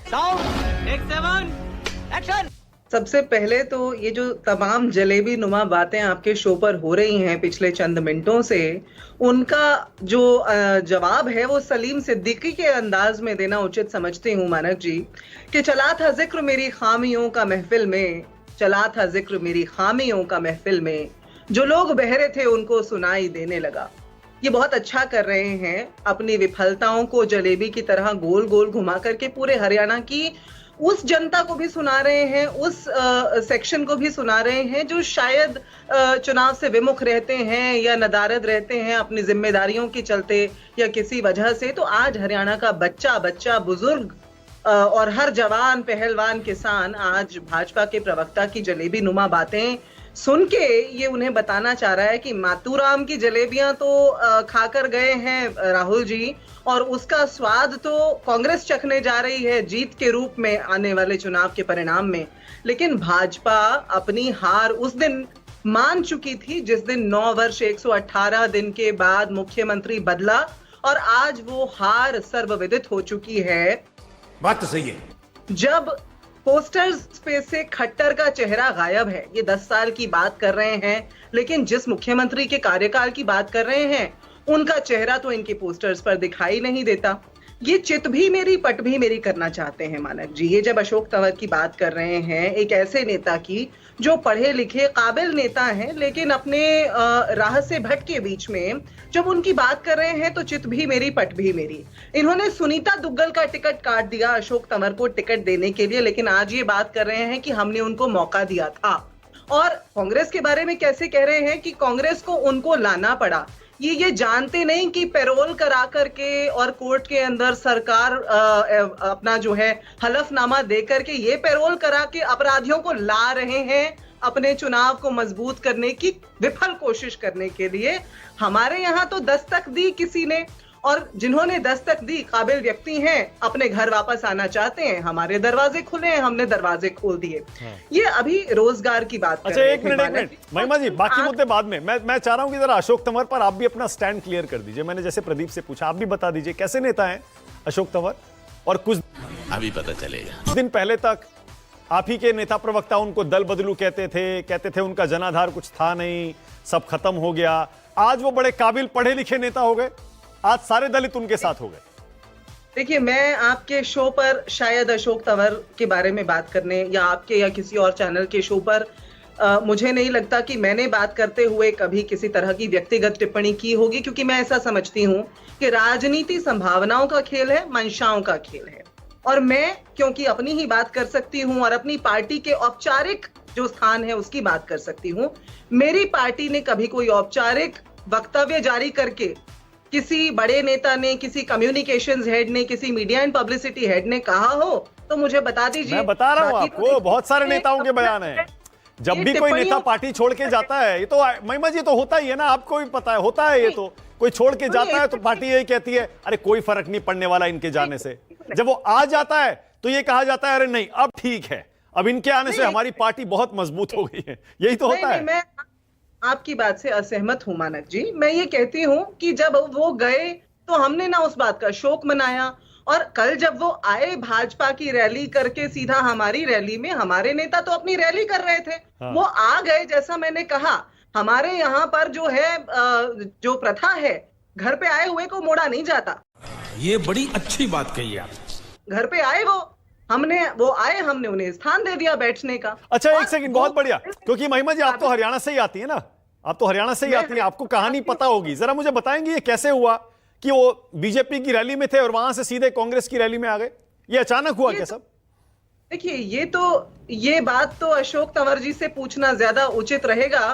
Sound take 7 action. सबसे पहले तो ये जो तमाम जलेबी नुमा बातें आपके शो पर हो रही हैं पिछले चंद मिनटों से, उनका जो जवाब है वो सलीम सिद्दीकी के अंदाज में देना उचित समझती हूँ मानक जी, कि चला था जिक्र मेरी खामियों का महफिल में, चला था जिक्र मेरी खामियों का महफिल में, जो लोग बहरे थे उनको सुनाई देने लगा। ये बहुत अच्छा कर रहे हैं, अपनी विफलताओं को जलेबी की तरह गोल गोल घुमा करके पूरे हरियाणा की उस जनता को भी सुना रहे हैं, उस सेक्शन को भी सुना रहे हैं जो शायद चुनाव से विमुख रहते हैं या नदारद रहते हैं अपनी जिम्मेदारियों के चलते या किसी वजह से। तो आज हरियाणा का बच्चा बुजुर्ग और हर जवान पहलवान किसान आज भाजपा के प्रवक्ता की जलेबी नुमा बातें सुन के ये उन्हें बताना चाह रहा है कि मातूराम की जलेबियां तो खाकर गए हैं राहुल जी, और उसका स्वाद तो कांग्रेस चखने जा रही है जीत के रूप में आने वाले चुनाव के परिणाम में। लेकिन भाजपा अपनी हार उस दिन मान चुकी थी जिस दिन 9 वर्ष 118 दिन के बाद मुख्यमंत्री बदला, और आज वो हार सर्वविदित हो चुकी है। बात तो सही है। जब पोस्टर्स पे से खट्टर का चेहरा गायब है, ये 10 साल की बात कर रहे हैं, लेकिन जिस मुख्यमंत्री के कार्यकाल की बात कर रहे हैं उनका चेहरा तो इनके पोस्टर्स पर दिखाई नहीं देता। ये चित भी मेरी पट भी मेरी करना चाहते हैं मानक जी। ये जब अशोक तंवर की बात कर रहे हैं, एक ऐसे नेता की जो पढ़े लिखे काबिल नेता हैं लेकिन अपने राह से भटके बीच में जब उनकी बात कर रहे हैं तो चित भी मेरी पट भी मेरी। इन्होंने सुनीता दुग्गल का टिकट काट दिया अशोक तंवर को टिकट देने के लिए, लेकिन आज ये बात कर रहे हैं कि हमने उनको मौका दिया था। और कांग्रेस के बारे में कैसे कह रहे हैं कि कांग्रेस को उनको लाना पड़ा। ये जानते नहीं कि पैरोल करा करके और कोर्ट के अंदर सरकार अपना जो है हलफनामा दे करके ये पैरोल करा के अपराधियों को ला रहे हैं अपने चुनाव को मजबूत करने की विफल कोशिश करने के लिए। हमारे यहाँ तो दस्तक दी किसी ने, और जिन्होंने दस्तक दी काबिल व्यक्ति हैं, अपने घर वापस आना चाहते हैं। हमारे दरवाजे खुले हैं, हमने दरवाजे खोल दिए। ये अभी रोजगार की बात कर अच्छा, रहे एक मिनट महिमा जी, बाकी मुद्दे बाद में। मैं चाह रहा हूं कि जरा अशोक तंवर पर आप भी अपना स्टैंड क्लियर कर दीजिए। मैंने जैसे प्रदीप से पूछा, आप भी बता दीजिए कैसे नेता हैं अशोक तंवर। और कुछ अभी पता चलेगा। दिन पहले तक आप ही के नेता प्रवक्ता उनको दल बदलू कहते थे उनका जनाधार कुछ था नहीं, सब खत्म हो गया। आज वो बड़े काबिल पढ़े लिखे नेता हो गए, आज सारे दलित उनके साथ हो गए। देखिए, मैं आपके शो पर शायद अशोक तंवर के बारे में बात करने या आपके या किसी और चैनल के शो पर मुझे नहीं लगता कि मैंने बात करते हुए कभी किसी तरह की व्यक्तिगत टिप्पणी की होगी, क्योंकि मैं ऐसा समझती हूं कि राजनीति संभावनाओं का खेल है, मंशाओं का खेल है। और मैं क्योंकि अपनी ही बात कर सकती हूं और अपनी पार्टी के औपचारिक जो स्थान है उसकी बात कर सकती हूं, मेरी पार्टी ने कभी कोई औपचारिक वक्तव्य जारी करके किसी बड़े नेता ने, किसी कम्युनिकेशंस हेड ने, किसी मीडिया एंड पब्लिसिटी हेड ने कहा हो तो मुझे बता दीजिए। मैं बता रहा हूं आपको, बहुत सारे नेताओं के बयान हैं। जब भी कोई नेता पार्टी छोड़ के जाता है, ये तो महिमा जी तो होता ही है ना, आपको भी पता है, होता है। ये तो कोई छोड़ के जाता है तो पार्टी यही कहती है अरे कोई फर्क नहीं पड़ने वाला इनके जाने से। जब वो आ जाता है तो ये कहा जाता है अरे नहीं अब ठीक है, अब इनके आने से हमारी पार्टी बहुत मजबूत हो गई है। यही तो होता है। मैं आपकी बात से असहमत हूं मानक जी। मैं ये कहती हूं कि जब वो गए तो हमने ना उस बात का शोक मनाया, और कल जब वो आए भाजपा की रैली करके सीधा हमारी रैली में, हमारे नेता तो अपनी रैली कर रहे थे। हाँ। वो आ गए, जैसा मैंने कहा, हमारे यहाँ पर जो है जो प्रथा है, घर पे आए हुए को मोड़ा नहीं जाता। ये बड़ी अच्छी बात कही आप। घर पे आए वो आए, हमने उन्हें स्थान दे दिया बैठने का। अच्छा, एक सेकंड, बहुत बढ़िया। क्योंकि महिमा जी आप तो हरियाणा से ही आती है ना, आप तो हरियाणा से ही आती हैं, आपको कहानी पता होगी। जरा मुझे बताएंगे ये कैसे हुआ कि वो बीजेपी की रैली में थे और वहां से सीधे कांग्रेस की रैली में आ गए? ये अचानक हुआ क्या सब? देखिए, ये बात तो अशोक तंवर जी से पूछना ज्यादा उचित रहेगा,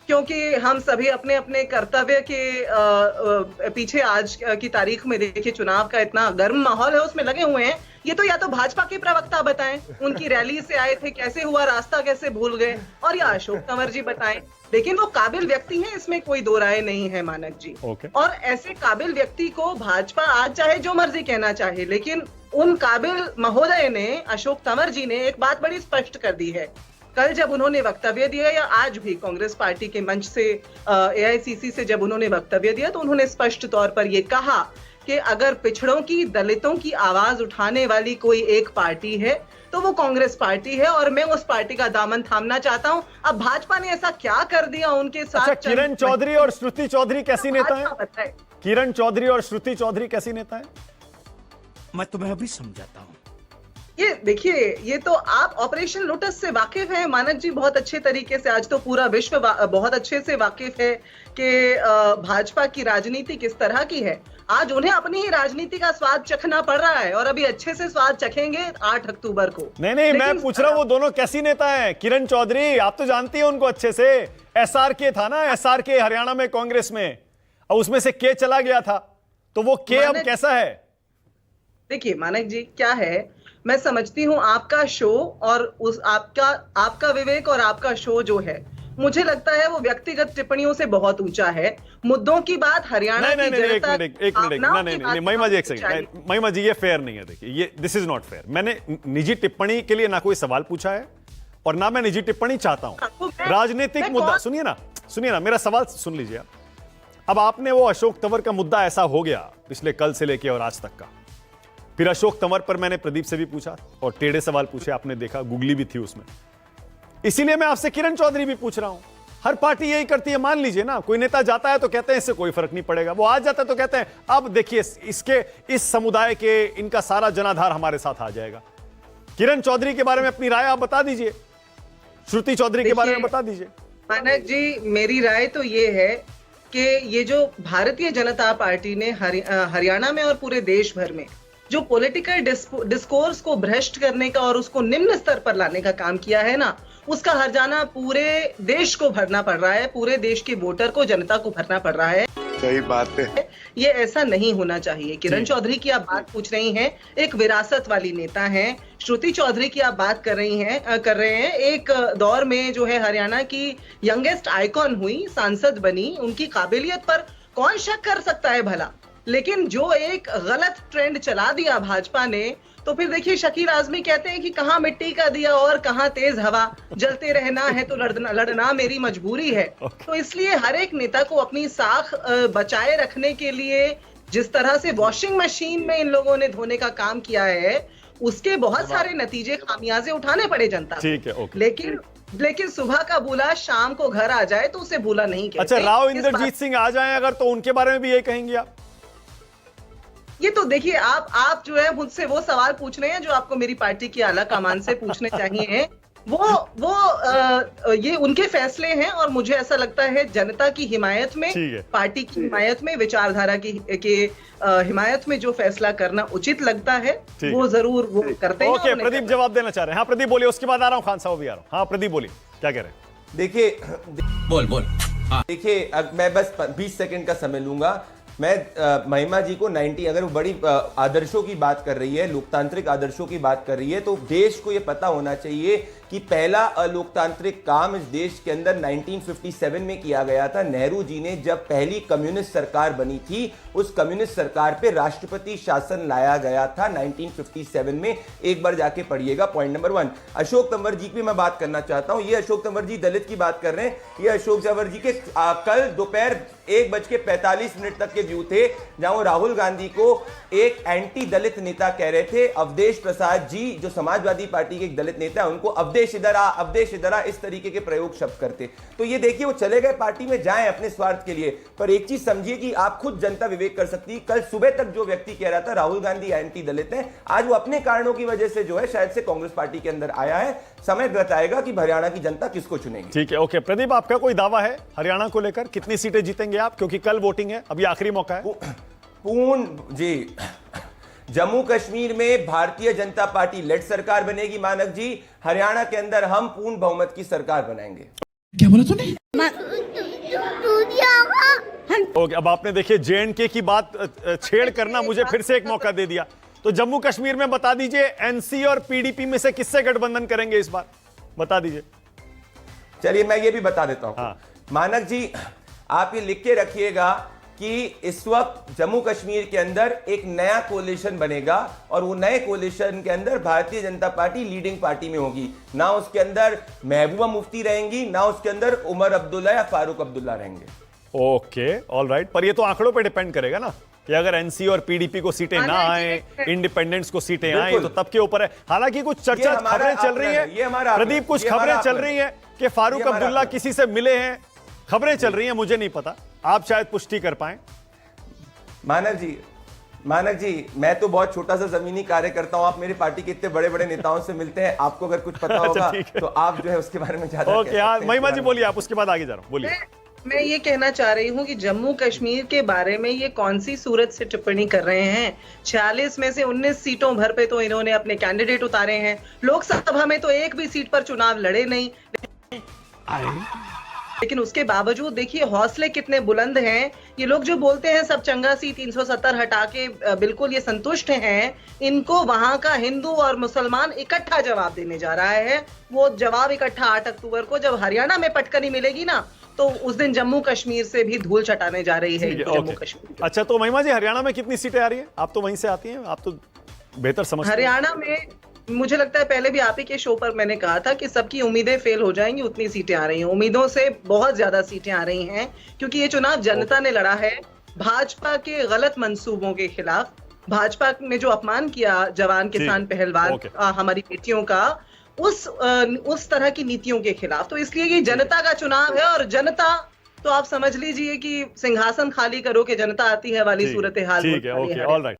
क्योंकि हम सभी अपने अपने कर्तव्य के पीछे आज की तारीख में देखिए चुनाव का इतना गर्म माहौल है, उसमें लगे हुए हैं। ये तो या तो भाजपा के प्रवक्ता बताएं, उनकी रैली से आए थे, कैसे हुआ, रास्ता कैसे भूल गए, और या अशोक तंवर जी बताएं। लेकिन वो काबिल व्यक्ति हैं, इसमें कोई दो राय नहीं है मानक जी। और ऐसे काबिल व्यक्ति को भाजपा आज चाहे जो मर्जी कहना चाहे, लेकिन उन काबिल महोदय ने, अशोक तंवर जी ने एक बात बड़ी स्पष्ट कर दी है। कल जब उन्होंने वक्तव्य दिया, या आज भी कांग्रेस पार्टी के मंच से एआईसीसी से जब उन्होंने वक्तव्य दिया, तो उन्होंने स्पष्ट तौर पर यह कहा कि अगर पिछड़ों की, दलितों की आवाज उठाने वाली कोई एक पार्टी है तो वो कांग्रेस पार्टी है, और मैं उस पार्टी का दामन थामना चाहता हूं। अब भाजपा ने ऐसा क्या कर दिया उनके साथ? अच्छा, किरण चौधरी और श्रुति चौधरी कैसी नेता है? किरण चौधरी और श्रुति चौधरी कैसी नेता है? मैं तुम्हें अभी समझाता हूँ। ये देखिए, ये तो आप ऑपरेशन लोटस से वाकिफ हैं मानक जी बहुत अच्छे तरीके से। आज तो पूरा विश्व बहुत अच्छे से वाकिफ है कि भाजपा की राजनीति किस तरह की है। आज उन्हें अपनी ही राजनीति का स्वाद चखना पड़ रहा है, और अभी अच्छे से स्वाद चखेंगे 8 अक्टूबर को। नहीं, मैं पूछ रहा हूं वो दोनों कैसी नेता हैं? किरण चौधरी, आप तो जानती हैं उनको अच्छे से। SRK था ना, SRK हरियाणा में कांग्रेस में, और उसमें से के चला गया था, तो वो के अब कैसा है? देखिए मानक जी, क्या है, मैं समझती हूं आपका शो और उस आपका विवेक और आपका शो जो है, मुझे लगता है वो व्यक्तिगत टिप्पणियों से बहुत ऊंचा है। मुद्दों की बात हरियाणा की जनता, एक मिनट, नहीं, महिमा जी एक सेकंड, महिमा जी ये फेयर नहीं है। देखिए, ये दिस इज नॉट फेयर। मैंने निजी टिप्पणी के लिए ना कोई सवाल पूछा है और ना मैं निजी टिप्पणी चाहता हूं। राजनीतिक मुद्दा सुनिए ना, मेरा सवाल सुन लीजिए आप। अब आपने वो अशोक तंवर का मुद्दा ऐसा हो गया पिछले कल से लेके और आज तक का, फिर अशोक तंवर पर मैंने प्रदीप से भी पूछा और टेढ़े सवाल पूछे, आपने देखा, गुगली भी थी उसमें। इसीलिए मैं आपसे किरण चौधरी भी पूछ रहा हूं। हर पार्टी यही करती है। मान लीजिए ना, कोई नेता जाता है तो कहते हैं इससे कोई फर्क नहीं पड़ेगा, वो आ जाता है तो कहते हैं अब देखिए इस समुदाय के, इनका सारा जनाधार हमारे साथ आ जाएगा। किरण चौधरी के बारे में अपनी राय आप बता दीजिए, श्रुति चौधरी के बारे में बता दीजिए। मानक जी, मेरी राय तो ये है कि ये जो भारतीय जनता पार्टी ने हरियाणा में और पूरे देश भर में जो पॉलिटिकल डिस्कोर्स को भ्रष्ट करने का और उसको निम्न स्तर पर लाने का काम किया है ना, उसका हर्जाना पूरे देश को भरना पड़ रहा है, पूरे देश के वोटर को, जनता को भरना पड़ रहा है। सही बात है, ये ऐसा नहीं होना चाहिए। किरण चौधरी की आप बात पूछ रही हैं, एक विरासत वाली नेता हैं। श्रुति चौधरी की आप बात कर रहे हैं, एक दौर में जो है हरियाणा की यंगेस्ट आइकॉन हुई, सांसद बनी, उनकी काबिलियत पर कौन शक कर सकता है भला। लेकिन जो एक गलत ट्रेंड चला दिया भाजपा ने, तो फिर देखिए शकील आजमी कहते हैं कि कहां मिट्टी का दिया और कहां तेज हवा, जलते रहना है तो लड़ना मेरी मजबूरी है। तो इसलिए हर एक नेता को अपनी साख बचाए रखने के लिए जिस तरह से वॉशिंग मशीन में इन लोगों ने धोने का काम किया है, उसके बहुत सारे नतीजे, खामियाजे उठाने पड़े जनता को। लेकिन सुबह का बुला शाम को घर आ जाए तो उसे बुला नहीं कहते। अच्छा, राव इंद्रजीत सिंह आ जाएं अगर, तो उनके बारे में भी यही कहेंगे आप? ये तो देखिए, आप जो है मुझसे वो सवाल पूछ रहे हैं जो आपको मेरी पार्टी की आला कमान से पूछने चाहिए। वो ये उनके फैसले हैं, और मुझे ऐसा लगता है जनता की हिमायत में, पार्टी की हिमायत में, विचारधारा की हिमायत में जो फैसला करना उचित लगता है वो जरूर वो करते हैं। ओके, प्रदीप जवाब देना चाह रहे हैं। हाँ प्रदीप बोलिए, उसके बाद आ रहा हूँ, खान साहब भी आ रहा हूँ। हाँ प्रदीप बोलिए, क्या कह रहे हैं? देखिए, बोल देखिए, मैं बस 20 सेकंड का समय लूंगा। मैं महिमा जी को 90, अगर वो बड़ी आदर्शों की बात कर रही है, लोकतांत्रिक आदर्शों की बात कर रही है, तो देश को ये पता होना चाहिए कि पहला अलोकतांत्रिक काम इस देश के अंदर 1957 में किया गया था। नेहरू जी ने जब पहली कम्युनिस्ट सरकार बनी थी, उस कम्युनिस्ट सरकार पे राष्ट्रपति शासन लाया गया था 1957 में। एक बार जाके पढ़िएगा। पॉइंट नंबर 1, अशोक तंवर जी की मैं बात करना चाहता हूं। ये अशोक तंवर जी दलित की बात कर रहे हैं। ये अशोक तंवर जी के कल दोपहर 1:45 तक के व्यू थे, जहां वो राहुल गांधी को एक एंटी दलित नेता कह रहे थे। अवधेश प्रसाद जी, जो समाजवादी पार्टी के एक दलित नेता है, उनको अवधेश इधर आ, इस तरीके के प्रयोग शब्द करते। तो ये देखिए, वो चले गए पार्टी में, जाएं अपने स्वार्थ के लिए। पर एक चीज समझिए कि आप खुद जनता विवेक कर सकती है। कल सुबह तक जो व्यक्ति कह रहा था राहुल गांधी एंटी दलित है, आज वो अपने कारणों की वजह से जो है शायद से कांग्रेस पार्टी के अंदर आया है। समय बताएगा कि हरियाणा की जनता किसको चुनेगी। ठीक है, ओके। प्रदीप, आपका कोई दावा है हरियाणा को लेकर? कितनी सीटें जीतेंगे आप, क्योंकि कल वोटिंग है, अभी आखिरी मौका है। पूर्ण जी, जम्मू कश्मीर में भारतीय जनता पार्टी लेड सरकार बनेगी मानक जी। हरियाणा के अंदर हम पूर्ण बहुमत की सरकार बनाएंगे। क्या बोला तूने? ओके, अब आपने देखिए JNK की बात छेड़ करना मुझे फिर से एक मौका दे दिया। तो जम्मू कश्मीर में बता दीजिए, NC और PDP में से किससे गठबंधन करेंगे इस बार, बता दीजिए। चलिए मैं ये भी बता देता हूं। हाँ। मानक जी, आप ये लिख के रखिएगा कि इस वक्त जम्मू कश्मीर के अंदर एक नया कोलिशन बनेगा, और वो नए कोलिशन के अंदर Bharatiya Janata party leading party में होगी। ना उसके अंदर महबूबा मुफ्ती रहेंगी, ना उसके अंदर उमर अब्दुल्ला या फारूक अब्दुल्ला रहेंगे। Okay, all right. पर ये तो आंकड़ों पे डिपेंड करेगा ना, कि अगर एनसी और पीडीपी को सीटें ना आए, इंडिपेंडेंट्स को सीटें आए तो तब के ऊपर है। हालांकि कुछ चर्चा खबरें चल रही हैं प्रदीप, कुछ खबरें चल रही हैं कि फारूक अब्दुल्ला किसी से मिले हैं, खबरें चल रही हैं, मुझे नहीं पता, आप शायद पुष्टि कर पाए। मानक जी, मैं तो बहुत छोटा सा जमीनी कार्य करता हूं, आप मेरी पार्टी के इतने बड़े बड़े नेताओं से मिलते हैं, आपको अगर कुछ पता होगा तो आप जो है उसके बारे में ज्यादा ओके यार, महिमा जी बोलिए, आप उसके बाद आगे जा रहा हूं, बोलिए। मैं ये कहना चाह रही हूँ कि जम्मू कश्मीर के बारे में ये कौन सी सूरत से टिप्पणी कर रहे हैं। 46 में से 19 सीटों भर पे तो इन्होंने अपने कैंडिडेट उतारे हैं, लोकसभा में तो एक भी सीट पर चुनाव लड़े नहीं, लेकिन उसके बावजूद देखिए हौसले कितने बुलंद हैं। ये लोग जो बोलते हैं सब चंगा सी 370 हटा के बिल्कुल ये संतुष्ट हैं, इनको वहां का हिंदू और मुसलमान इकट्ठा जवाब देने जा रहा है। वो जवाब इकट्ठा 8 अक्टूबर को जब हरियाणा में पटकनी मिलेगी ना, तो उस दिन जम्मू कश्मीर से भी धूल चटाने जा रही है जम्मू कश्मीर। अच्छा, तो महिमा जी हरियाणा में कितनी सीटें आ रही हैं? आप तो वहीं से आती हैं, आप तो बेहतर समझते हैं। हरियाणा में मुझे लगता है पहले भी आप ही के शो पर मैंने कहा था कि सबकी उम्मीदें फेल हो जाएंगी, उतनी सीटें आ रही हैं, उम्मीदों से बहुत ज्यादा सीटें आ रही हैं, क्योंकि ये चुनाव जनता ने लड़ा है भाजपा के गलत मंसूबों के खिलाफ। भाजपा ने जो अपमान किया जवान किसान पहलवान हमारी बेटियों का, उस तरह की नीतियों के खिलाफ। तो इसलिए ये जनता का चुनाव है, और जनता तो आप समझ लीजिए कि सिंहासन खाली करो कि जनता आती है वाली सूरत हाल। ठीक है, ओके, ऑल राइट।